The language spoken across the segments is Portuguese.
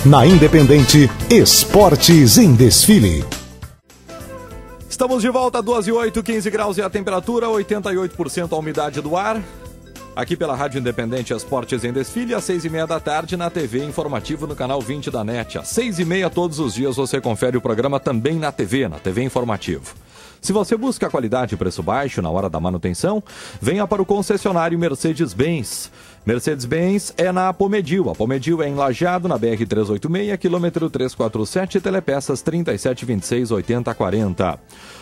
Na Independente, Esportes em Desfile. Estamos de volta, 2h08, 15 graus e a temperatura, 88% a umidade do ar. Aqui pela Rádio Independente, Esportes em Desfile, às 6h30 da tarde, na TV Informativo, no canal 20 da NET. Às 6h30 todos os dias você confere o programa também na TV Informativo. Se você busca qualidade e preço baixo na hora da manutenção, venha para o concessionário Mercedes-Benz. Mercedes-Benz é na Apomedil. A Apomedil é em Lajeado, na BR-386, quilômetro 347, Telepeças 3726-8040.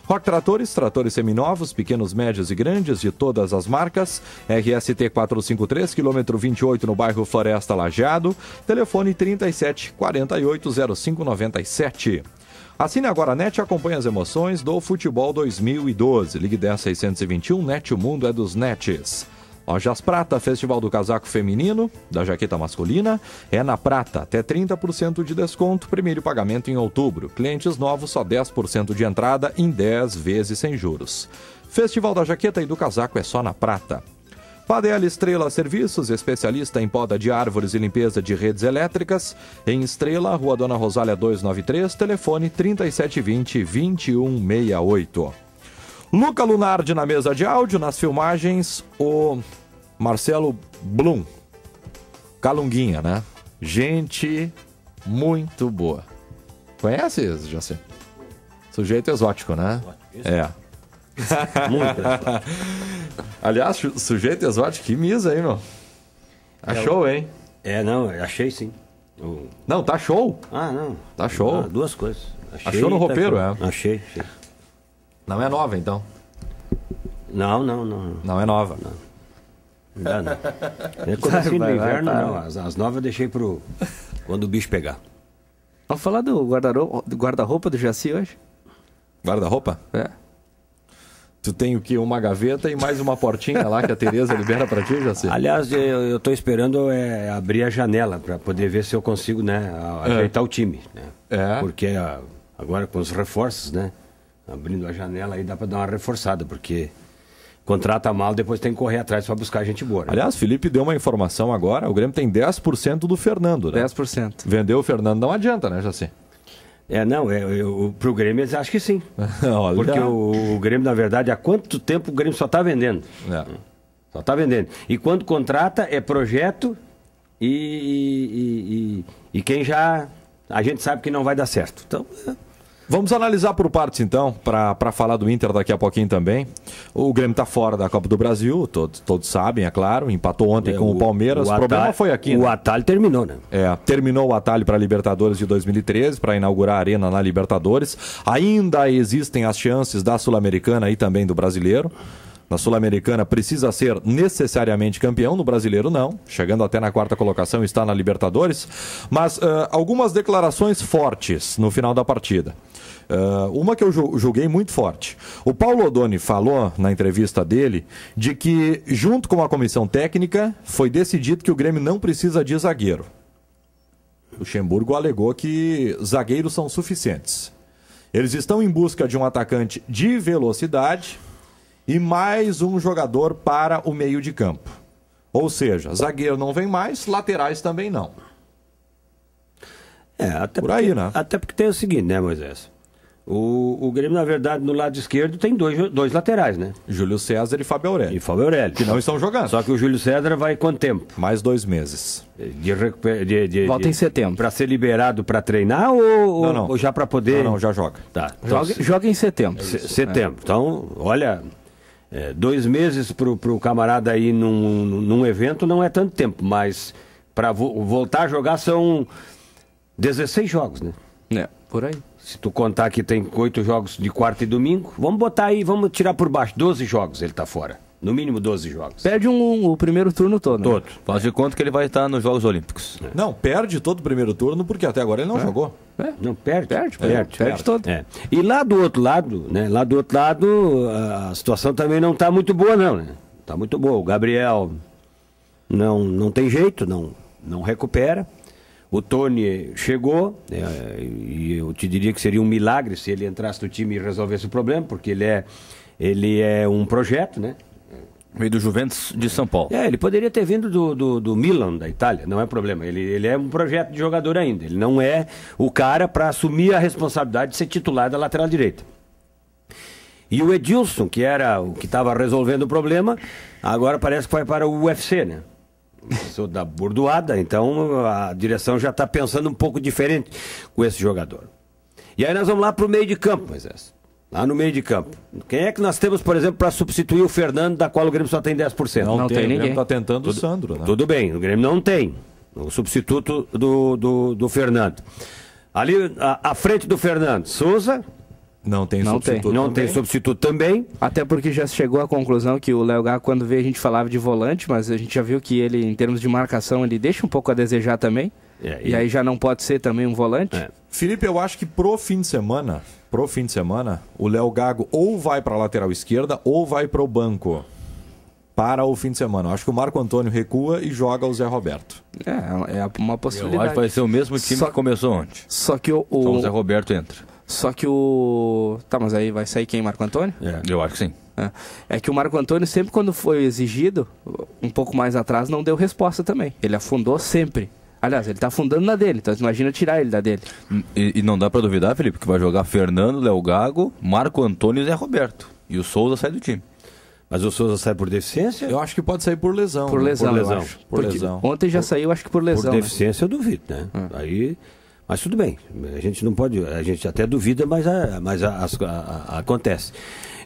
Rock Tratores, tratores seminovos, pequenos, médios e grandes, de todas as marcas. RST 453, quilômetro 28, no bairro Floresta, Lajeado. Telefone 3748-0597. Assine agora a NET e acompanhe as emoções do Futebol 2012. Ligue 10-621, NET, o mundo é dos NETs. Lojas Prata, Festival do Casaco Feminino, da Jaqueta Masculina, é na Prata, até 30% de desconto, primeiro pagamento em outubro. Clientes novos, só 10% de entrada em 10 vezes sem juros. Festival da Jaqueta e do Casaco é só na Prata. Padel Estrela Serviços, especialista em poda de árvores e limpeza de redes elétricas. Em Estrela, Rua Dona Rosália 293, telefone 3720-2168. Luca Lunardi na mesa de áudio, nas filmagens, o Marcelo Blum. Calunguinha, né? Gente muito boa. Conhece, Jacê? Sujeito exótico, né? É. Muito exótico. Aliás, sujeito exótico, que misa, hein, meu? Achou, hein? Não, achei sim. Não, tá show. Não. Tá show. Duas coisas. Achou no roupeiro, Achei. Não é nova, então? Não. Não é nova. Não dá, não. É comecinho do inverno, não. As novas eu deixei pro... quando o bicho pegar. Vamos falar do guarda-roupa do Jaci hoje? Guarda-roupa? É. Tu tem o quê? Uma gaveta e mais uma portinha lá que a Tereza libera pra ti, Jaci? Aliás, eu tô esperando abrir a janela para poder ver se eu consigo, né, ajeitar o time, né? Porque agora com os reforços, né, abrindo a janela aí dá para dar uma reforçada, porque contrata mal, depois tem que correr atrás para buscar gente boa, né? Aliás, Felipe deu uma informação agora, o Grêmio tem 10% do Fernando, né? 10%. Vendeu o Fernando, não adianta, né, Jaci? Pro Grêmio eles acham que sim. Porque o Grêmio, na verdade, há quanto tempo o Grêmio só está vendendo? Só está vendendo. E quando contrata, é projeto e quem já... a gente sabe que não vai dar certo. Então... Vamos analisar por partes, então, para falar do Inter daqui a pouquinho também. O Grêmio está fora da Copa do Brasil, todos sabem, é claro. Empatou ontem com o Palmeiras. O problema foi aqui, O atalho terminou, né? Terminou o atalho para a Libertadores de 2013, para inaugurar a Arena na Libertadores. Ainda existem as chances da Sul-Americana e também do Brasileiro. Na Sul-Americana precisa ser necessariamente campeão, no Brasileiro não, chegando até na quarta colocação, está na Libertadores, mas algumas declarações fortes no final da partida. Uma que eu julguei muito forte. O Paulo Odoni falou na entrevista dele de que, junto com a comissão técnica, foi decidido que o Grêmio não precisa de zagueiro. O Luxemburgo alegou que zagueiros são suficientes. Eles estão em busca de um atacante de velocidade e mais um jogador para o meio de campo. Ou seja, zagueiro não vem mais, laterais também não. Por aí, né? Até porque tem o seguinte, né, Moisés? O Grêmio, na verdade, no lado esquerdo tem dois laterais, né? Júlio César e Fábio Aurélio. Que não estão jogando. Só que o Júlio César vai quanto tempo? Mais 2 meses. Volta em setembro. Para ser liberado para treinar ou já para poder... Não, já joga. Tá. Então, joga em setembro. Setembro. Então, olha... 2 meses pro camarada ir num evento não é tanto tempo, mas para voltar a jogar são 16 jogos, né? Por aí. Se tu contar que tem 8 jogos de quarta e domingo, vamos botar aí, vamos tirar por baixo, 12 jogos ele tá fora. No mínimo 12 jogos. Perde o primeiro turno todo. Todo. Faz de conta que ele vai estar nos Jogos Olímpicos. Não, perde todo o primeiro turno porque até agora ele não jogou. Não, perde todo. E lá do outro lado, né? Lá do outro lado, a situação também não tá muito boa, não, né? Tá muito boa. O Gabriel não tem jeito, não recupera. O Tony chegou, e eu te diria que seria um milagre se ele entrasse no time e resolvesse o problema, porque ele é um projeto, né? Veio do Juventus de São Paulo. Ele poderia ter vindo do Milan, da Itália, não é problema. Ele é um projeto de jogador ainda. Ele não é o cara para assumir a responsabilidade de ser titular da lateral direita. E o Edilson, que era o que estava resolvendo o problema, agora parece que vai para o UFC, né? Sou da bordoada, então a direção já está pensando um pouco diferente com esse jogador. E aí nós vamos lá para o meio de campo, Moisés. Lá no meio de campo. Quem é que nós temos, por exemplo, para substituir o Fernando, da qual o Grêmio só tem 10%? Não tem ninguém. O Grêmio está tentando o Sandro, né? Tudo bem, o Grêmio não tem o substituto do Fernando. Ali, à frente do Fernando, Souza, Não tem Não substituto. não tem substituto também. Até porque já chegou à conclusão que o Léo Gago, quando veio, a gente falava de volante, mas a gente já viu que ele, em termos de marcação, ele deixa um pouco a desejar também. E aí já não pode ser também um volante. Felipe, eu acho que pro fim de semana, o Léo Gago ou vai para a lateral esquerda ou vai para o banco para o fim de semana. Eu acho que o Marco Antônio recua e joga o Zé Roberto. É uma Eu possibilidade. acho que vai ser o mesmo time que começou ontem. Só que Só o Zé Roberto entra. Só que o... Tá, mas aí vai sair quem? Marco Antônio? Eu acho que sim. É que o Marco Antônio, sempre quando foi exigido, um pouco mais atrás, não deu resposta também. Ele afundou sempre. Aliás, ele tá afundando na dele, então imagina tirar ele da dele. E não dá pra duvidar, Felipe, que vai jogar Fernando, Léo Gago, Marco Antônio e Zé Roberto. E o Souza sai do time. Mas o Souza sai por deficiência? Eu acho que pode sair por lesão. Por né? lesão, eu lesão. acho. Por Porque lesão. Ontem já saiu, acho que por lesão. Por né? deficiência eu duvido, né? Aí, mas tudo bem, a gente não pode, a gente até duvida, mas acontece.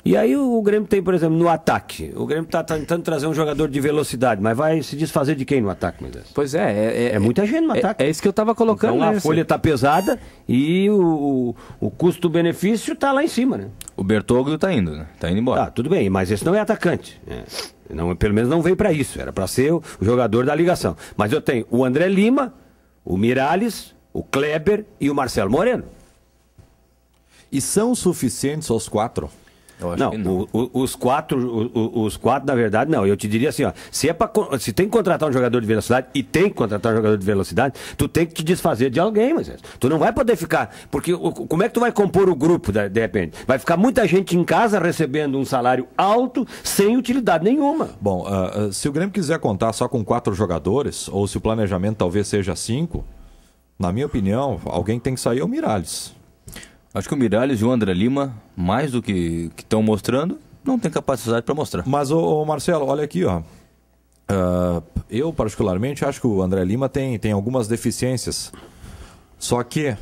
E aí o Grêmio tem, por exemplo, no ataque, o Grêmio está tentando trazer um jogador de velocidade, mas vai se desfazer de quem no ataque, meu Deus? Pois é. É muita gente no ataque. É isso que eu tava colocando. Então a né? folha está pesada e o custo-benefício está lá em cima, né? O Bertoglio tá indo, né? Tá indo embora. Tá, tudo bem, mas esse não é atacante. Não, pelo menos não veio para isso, era para ser o jogador da ligação. Mas eu tenho o André Lima, o Miralles, o Kleber e o Marcelo Moreno. E são suficientes os 4? Eu acho que não. Os quatro, na verdade, não. Eu te diria assim, ó, se tem que contratar um jogador de velocidade, e tem que contratar um jogador de velocidade, tu tem que te desfazer de alguém, mas tu não vai poder ficar, porque como é que tu vai compor o grupo, de repente? Vai ficar muita gente em casa recebendo um salário alto, sem utilidade nenhuma. Bom, se o Grêmio quiser contar só com 4 jogadores, ou se o planejamento talvez seja 5, na minha opinião, alguém tem que sair é o Miralles. Acho que o Miralles e o André Lima, mais do que estão mostrando, não tem capacidade para mostrar. Mas, ô Marcelo, olha aqui, ó. Eu, particularmente, acho que o André Lima tem algumas deficiências. Só que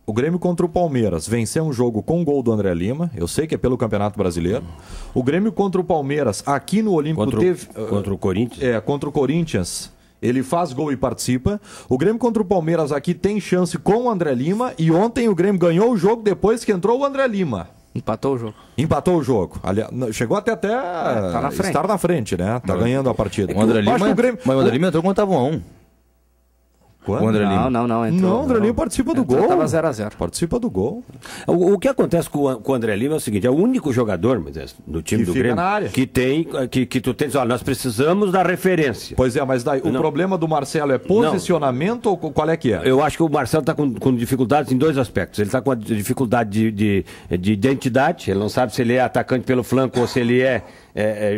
o Grêmio contra o Palmeiras venceu um jogo com um gol do André Lima. Eu sei que é pelo Campeonato Brasileiro. O Grêmio contra o Palmeiras, aqui no Olímpico, teve... Contra o Corinthians? Contra o Corinthians. Ele faz gol e participa. O Grêmio contra o Palmeiras aqui tem chance com o André Lima. E ontem o Grêmio ganhou o jogo depois que entrou o André Lima. Empatou o jogo. Empatou o jogo. Aliás, chegou até tá na frente. estar na frente, né? Tá ganhando a partida. O André Lima, Acho que o Grêmio... mas o André Lima entrou quando tava 1-1. Quando? O André Lima. Não. Não, o André Lima participa do gol. Tava 0-0. Participa do gol. O que acontece com o André Lima é o seguinte, é o único jogador do time Que do fica Grêmio na área. que tu tens, olha, nós precisamos da referência. Pois é, mas daí o problema do Marcelo é posicionamento ou qual é que é? Eu acho que o Marcelo está com dificuldades em 2 aspectos. Ele está com a dificuldade de identidade, ele não sabe se ele é atacante pelo flanco ou se ele é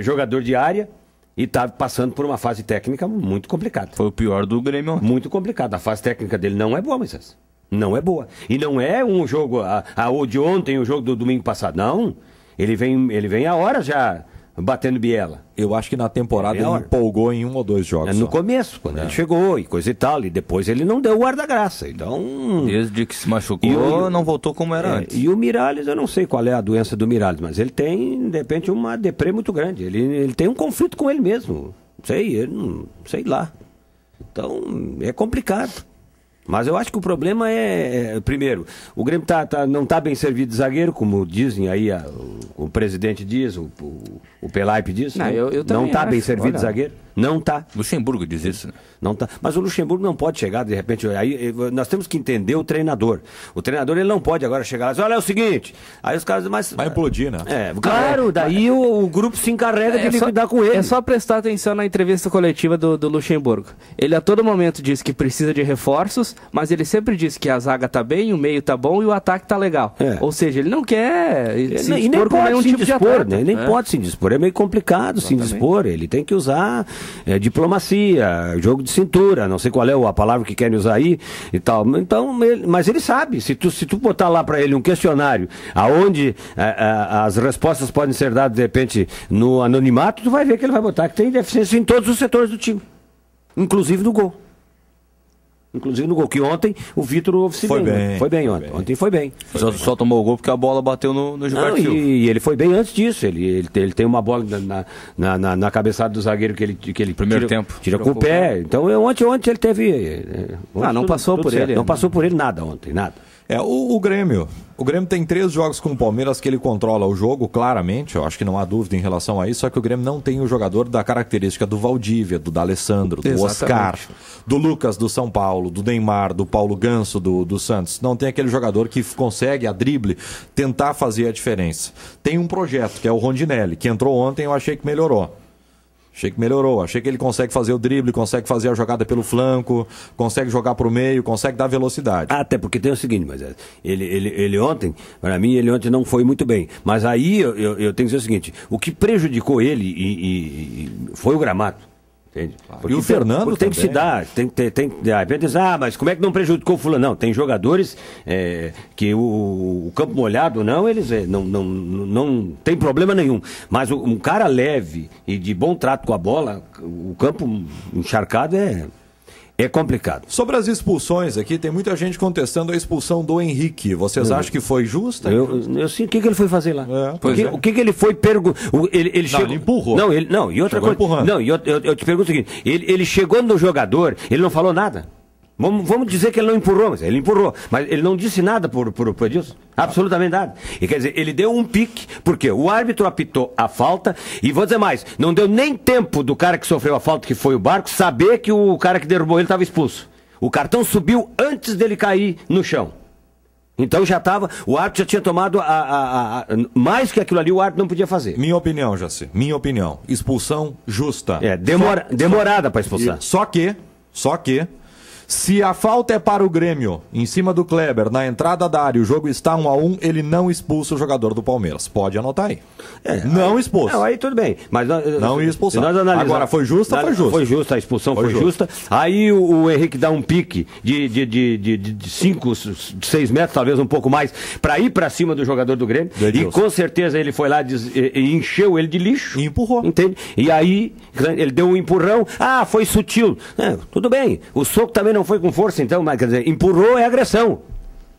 jogador de área. E está passando por uma fase técnica muito complicada. Foi o pior do Grêmio ontem. Muito complicada. A fase técnica dele não é boa, Moisés. Não é boa. E não é um jogo, o de ontem, o jogo do domingo passado. Não. Ele vem a hora já batendo biela. Eu acho que na temporada ele empolgou em 1 ou 2 jogos. No só. começo, quando ele chegou e coisa e tal. E depois ele não deu o guarda-graça. Então... Desde que se machucou, não voltou como era antes. E o Miralles, eu não sei qual é a doença do Miralles, mas ele tem, de repente, uma deprê muito grande. Ele tem um conflito com ele mesmo. Sei lá. Então, é complicado. Mas eu acho que o problema primeiro, o Grêmio não está bem servido de zagueiro, como dizem aí, o presidente diz, o Pelaipe diz. Não, eu não está bem acho. servido Olha, de zagueiro. Não tá. Luxemburgo diz isso, né? Não tá. Mas o Luxemburgo não pode chegar, de repente, aí nós temos que entender o treinador. O treinador, ele não pode agora chegar lá e dizer, olha, é o seguinte, aí os caras... Vai implodir, né? Claro, daí o grupo se encarrega de lidar com ele. É só prestar atenção na entrevista coletiva do Luxemburgo. Ele a todo momento diz que precisa de reforços, mas ele sempre diz que a zaga tá bem, o meio tá bom e o ataque tá legal. Ou seja, ele não quer se dispor com nenhum tipo de atleta. Né? Nem pode se dispor, é meio complicado se dispor, ele tem que usar diplomacia, jogo de cintura, não sei qual é a palavra que querem usar aí e tal. Então, mas ele sabe, se tu botar lá para ele um questionário aonde as respostas podem ser dadas de repente no anonimato, tu vai ver que ele vai botar que tem deficiência em todos os setores do time, inclusive no gol. Inclusive no gol, que ontem o Vitor foi bem ontem. Ontem foi bem. Só tomou o gol porque a bola bateu no Gilberto Silva. E ele foi bem antes disso. Ele tem uma bola na cabeçada do zagueiro que ele primeiro tempo tira com o pé. Então ontem ele teve... não passou por ele. Não passou por ele nada ontem, nada. O Grêmio. O Grêmio tem 3 jogos com o Palmeiras que ele controla o jogo, claramente. Eu acho que não há dúvida em relação a isso. Só que o Grêmio não tem o jogador da característica do Valdívia, do D'Alessandro, do Oscar, do Lucas, do São Paulo, do Neymar, do Paulo Ganso, do Santos. Não tem aquele jogador que consegue, a drible, tentar fazer a diferença. Tem um projeto, que é o Rondinelli, que entrou ontem, eu achei que melhorou. Achei que ele consegue fazer o drible, consegue fazer a jogada pelo flanco, consegue jogar pro meio, consegue dar velocidade. Até porque tem o seguinte, mas ele ontem, para mim, ele ontem não foi muito bem. Mas aí eu tenho que dizer o seguinte, o que prejudicou ele foi o gramado. Entende? E o Fernando tem que se dar, tem dizer, mas como é que não prejudicou o fulano? Não, tem jogadores que o campo molhado eles não tem problema nenhum, mas um cara leve e de bom trato com a bola, o campo encharcado é complicado. Sobre as expulsões aqui, tem muita gente contestando a expulsão do Henrique. Vocês acham que foi justa? Eu sei o que ele foi fazer lá. O que ele foi perguntar? Ele chegou... ele empurrou. E outra coisa. Empurrando. Não, eu te pergunto o seguinte: ele chegou no jogador, ele não falou nada. Vamos dizer que ele não empurrou, mas ele empurrou. Mas ele não disse nada por Edilson. Absolutamente nada. E quer dizer, ele deu um pique, porque o árbitro apitou a falta, e vou dizer mais, não deu nem tempo do cara que sofreu a falta, que foi o Barco, saber que o cara que derrubou ele estava expulso. O cartão subiu antes dele cair no chão. Então o árbitro já tinha tomado mais que aquilo ali, o árbitro não podia fazer. Minha opinião, Jaci, expulsão justa. Demorada para expulsar. Só que, se a falta é para o Grêmio, em cima do Kleber, na entrada da área, o jogo está 1-1, ele não expulsa o jogador do Palmeiras. Pode anotar aí. Não expulsa. Aí tudo bem. Mas não ia expulsar. Agora, foi justa? Foi justa. Foi justa, a expulsão foi justa. Aí o Henrique dá um pique de 5, 6 metros, talvez um pouco mais, para ir para cima do jogador do Grêmio. E com certeza ele foi lá e encheu ele de lixo. E empurrou. Entende? E aí ele deu um empurrão. Foi sutil. Tudo bem. O soco também não foi com força, então, mas quer dizer, empurrou é agressão.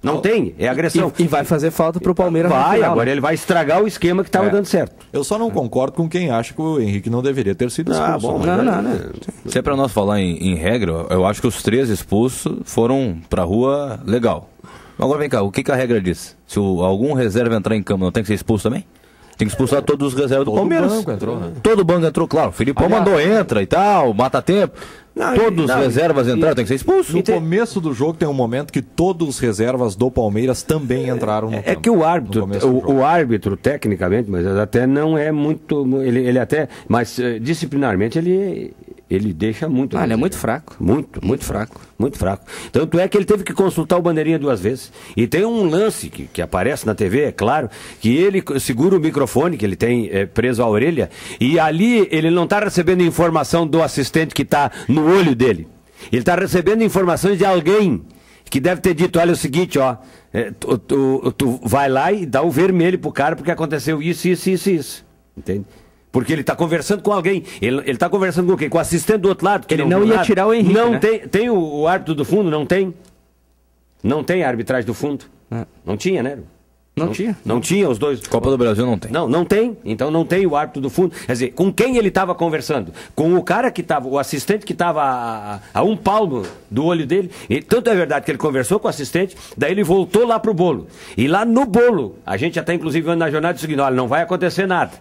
Não tem, é agressão. E vai fazer falta pro Palmeiras. Agora ele vai estragar o esquema que estava dando certo. Eu só não concordo com quem acha que o Henrique não deveria ter sido expulso. Se é pra nós falar em regra, eu acho que os 3 expulsos foram pra rua legal. Agora vem cá, o que a regra diz? Se algum reserva entrar em campo, não tem que ser expulso também? Tem que expulsar todos os reservas do Palmeiras. Todo banco entrou, né? Todo banco entrou, claro. O Filipão mandou, entra e tal, mata tempo. Todos os reservas entraram, tem que ser expulso. No começo do jogo tem um momento que todos os reservas do Palmeiras também entraram no campo. Que o árbitro, tecnicamente, mas até não é muito... Ele até... Mas disciplinarmente ele deixa muito. Ele é muito fraco. Muito fraco. Muito fraco. Tanto é que ele teve que consultar o bandeirinha 2 vezes. E tem um lance que aparece na TV, é claro, que ele segura o microfone, que ele tem preso à orelha, e ali ele não está recebendo informação do assistente que está no olho dele. Ele está recebendo informações de alguém que deve ter dito, olha, é o seguinte, tu vai lá e dá o vermelho pro cara porque aconteceu isso. Entende? Porque ele está conversando com alguém. Ele está conversando com quem? Com o assistente do outro lado. Que ele não ia tirar o Henrique, não tem o árbitro do fundo? Não tem. Não tem a arbitragem do fundo. Não tinha, né? Não tinha os dois. Copa do Brasil não tem. Não tem. Então não tem o árbitro do fundo. Quer dizer, com quem ele estava conversando? Com o cara que estava, o assistente que estava a um palmo do olho dele. E tanto é verdade que ele conversou com o assistente, daí ele voltou lá pro bolo. E lá no bolo, a gente até inclusive na jornada disse o seguinte, olha, não vai acontecer nada.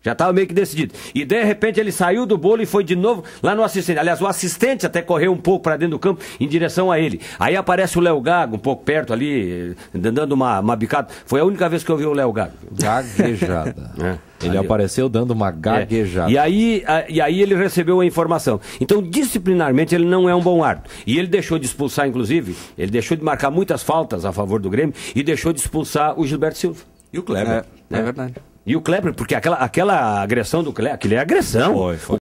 Já estava meio que decidido. E de repente ele saiu do bolo e foi de novo lá no assistente. Aliás, o assistente até correu um pouco para dentro do campo em direção a ele. Aí aparece o Léo Gago, um pouco perto ali, dando uma bicada. Foi a única vez que eu vi o Léo Gago. Gaguejada. Ele apareceu dando uma gaguejada. E aí ele recebeu a informação. Então, disciplinarmente, ele não é um bom árbitro. E ele deixou de expulsar, inclusive, ele deixou de marcar muitas faltas a favor do Grêmio e deixou de expulsar o Gilberto Silva. E o Kleber. É verdade. E o Kleber, porque aquela agressão do Kleber, aquilo é agressão. Foi.